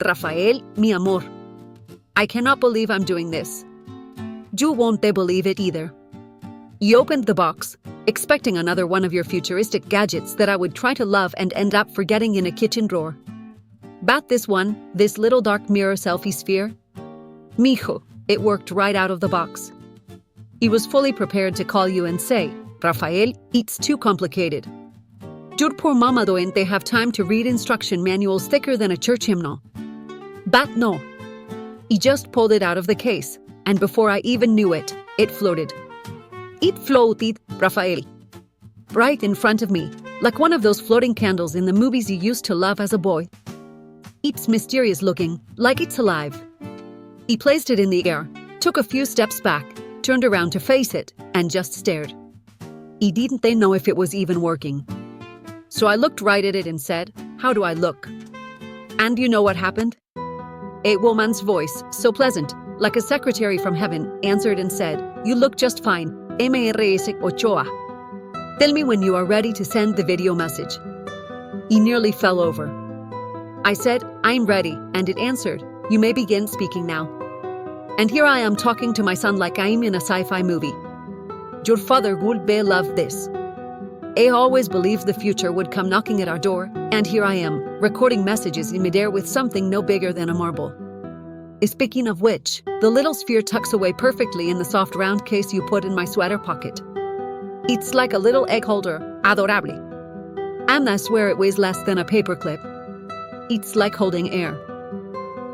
Rafael, mi amor. I cannot believe I'm doing this. You won't believe it either. You opened the box, expecting another one of your futuristic gadgets that I would try to love and end up forgetting in a kitchen drawer. But this one, this little Dark Mirror Selfie Sphere, mijo, it worked right out of the box. He was fully prepared to call you and say, Rafael, it's too complicated. Your poor mama doesn't have time to read instruction manuals thicker than a church hymnal. But no. He just pulled it out of the case, and before I even knew it, it floated. It floated, Rafael. Right in front of me, like one of those floating candles in the movies you used to love as a boy. It's mysterious looking, like it's alive. He placed it in the air, took a few steps back, turned around to face it, and just stared. He didn't know if it was even working. So I looked right at it and said, how do I look? And you know what happened? A woman's voice, so pleasant, like a secretary from heaven, answered and said, you look just fine, Rick Ochoa. Tell me when you are ready to send the video message. He nearly fell over. I said, I'm ready, and it answered, you may begin speaking now. And here I am talking to my son like I'm in a sci-fi movie. Your father would be love this. I always believed the future would come knocking at our door, and here I am, recording messages in midair with something no bigger than a marble. Speaking of which, the little sphere tucks away perfectly in the soft round case you put in my sweater pocket. It's like a little egg holder, adorable. And I swear it weighs less than a paperclip. It's like holding air.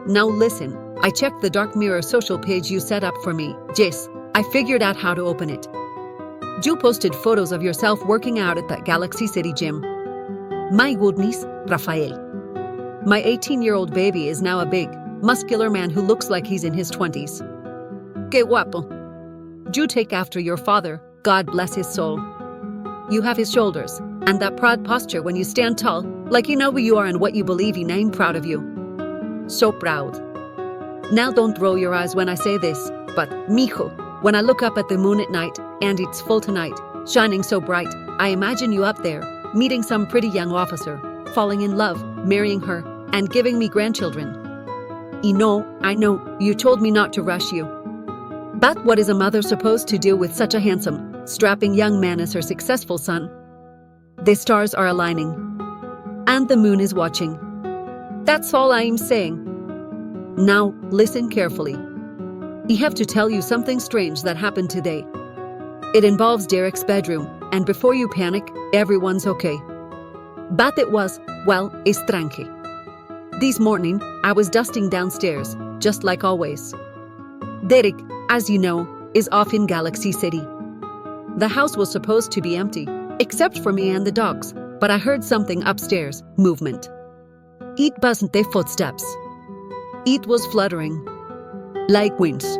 Now listen, I checked the Dark Mirror social page you set up for me. Yes, I figured out how to open it. You posted photos of yourself working out at that Galaxy City gym. My goodness, Rafael. My 18-year-old baby is now a big, muscular man who looks like he's in his 20s. Que guapo. You take after your father, God bless his soul. You have his shoulders, and that proud posture when you stand tall, like you know who you are and what you believe in. I'm proud of you. So proud. Now don't roll your eyes when I say this, but, mijo, when I look up at the moon at night, and it's full tonight, shining so bright, I imagine you up there, meeting some pretty young officer, falling in love, marrying her, and giving me grandchildren. I know, you told me not to rush you. But what is a mother supposed to do with such a handsome, strapping young man as her successful son? The stars are aligning. And the moon is watching. That's all I'm saying. Now, listen carefully. I have to tell you something strange that happened today. It involves Derek's bedroom, and before you panic, everyone's okay. But it was, well, estrange. This morning, I was dusting downstairs, just like always. Derek, as you know, is off in Galaxy City. The house was supposed to be empty, except for me and the dogs, but I heard something upstairs, movement. It wasn't their footsteps. It was fluttering, like wings.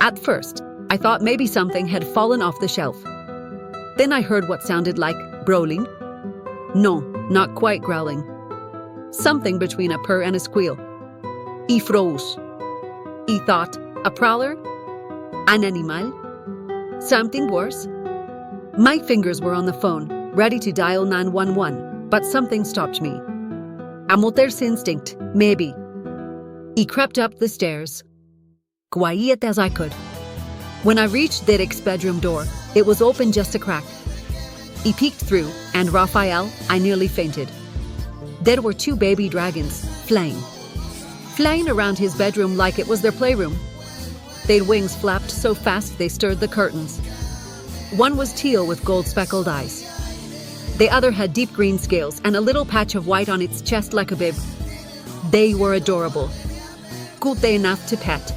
At first, I thought maybe something had fallen off the shelf. Then I heard what sounded like growling. No, not quite growling. Something between a purr and a squeal. I froze. I thought, a prowler? An animal? Something worse? My fingers were on the phone, ready to dial 911, but something stopped me. A mother's instinct, maybe. I crept up the stairs, quiet as I could. When I reached Derek's bedroom door, it was open just a crack. I peeked through, and Rafael, I nearly fainted. There were 2 baby dragons, flying around his bedroom like it was their playroom. Their wings flapped so fast they stirred the curtains. One was teal with gold speckled eyes. The other had deep green scales and a little patch of white on its chest like a bib. They were adorable. Good enough to pet.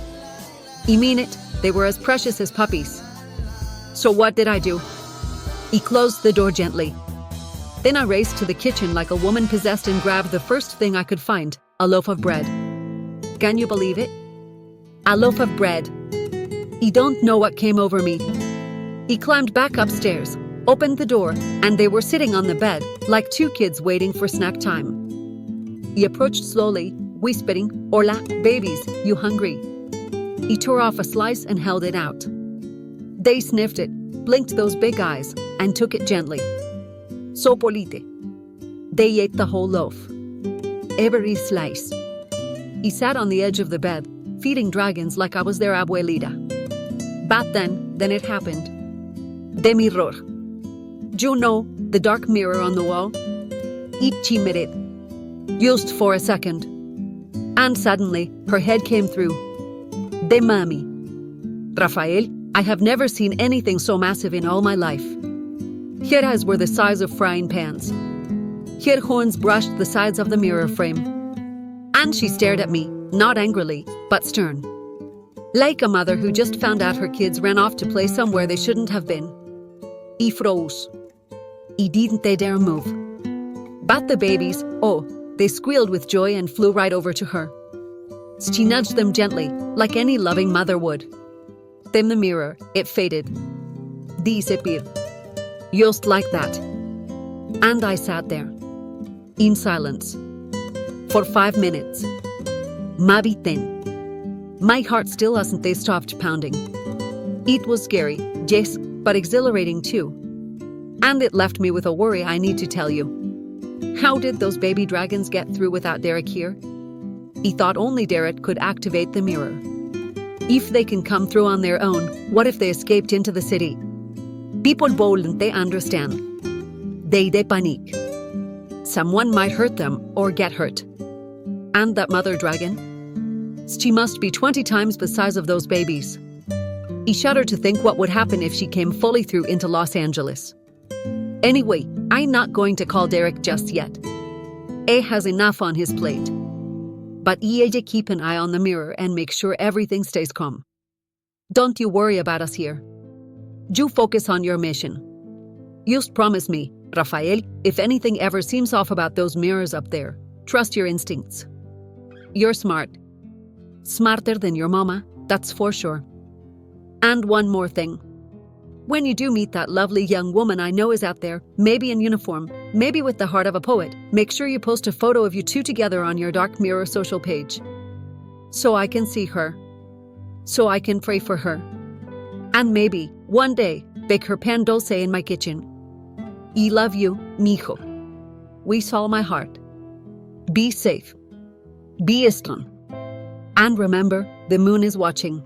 I mean it, they were as precious as puppies. So what did I do? I closed the door gently. Then I raced to the kitchen like a woman possessed and grabbed the first thing I could find, a loaf of bread. Can you believe it? A loaf of bread. I don't know what came over me. I climbed back upstairs, opened the door, and they were sitting on the bed, like 2 kids waiting for snack time. He approached slowly, whispering, "Hola, babies, you hungry?" He tore off a slice and held it out. They sniffed it, blinked those big eyes, and took it gently. So polite. They ate the whole loaf. Every slice. He sat on the edge of the bed, feeding dragons like I was their abuelita. But then it happened. De mirror. You know, the dark mirror on the wall? Ichi mirror. Just for a second. And suddenly, her head came through. De mami. Rafael, I have never seen anything so massive in all my life. Her eyes were the size of frying pans. Her horns brushed the sides of the mirror frame. And she stared at me, not angrily, but stern. Like a mother who just found out her kids ran off to play somewhere they shouldn't have been. I froze. I didn't they dare move. But the babies, oh, they squealed with joy and flew right over to her. She nudged them gently, like any loving mother would. Then the mirror, it faded. Disappeared. Just like that. And I sat there. In silence. For 5 minutes. Maybe 10. My heart still hasn't they stopped pounding. It was scary, yes, but exhilarating too. And it left me with a worry I need to tell you. How did those baby dragons get through without Derek here? He thought only Derek could activate the mirror. If they can come through on their own, what if they escaped into the city? People won't they understand. They panic. Someone might hurt them or get hurt. And that mother dragon? She must be 20 times the size of those babies. He shuddered to think what would happen if she came fully through into Los Angeles. Anyway, I'm not going to call Derek just yet. A has enough on his plate. But to keep an eye on the mirror and make sure everything stays calm. Don't you worry about us here. You focus on your mission. Just promise me, Rafael, if anything ever seems off about those mirrors up there, trust your instincts. You're smart. Smarter than your mama, that's for sure. And one more thing. When you do meet that lovely young woman I know is out there, maybe in uniform, maybe with the heart of a poet, make sure you post a photo of you two together on your Dark Mirror social page. So I can see her. So I can pray for her. And maybe, one day, bake her pan dulce in my kitchen. I love you, mijo. With all my heart. Be safe. Be strong. And remember, the moon is watching.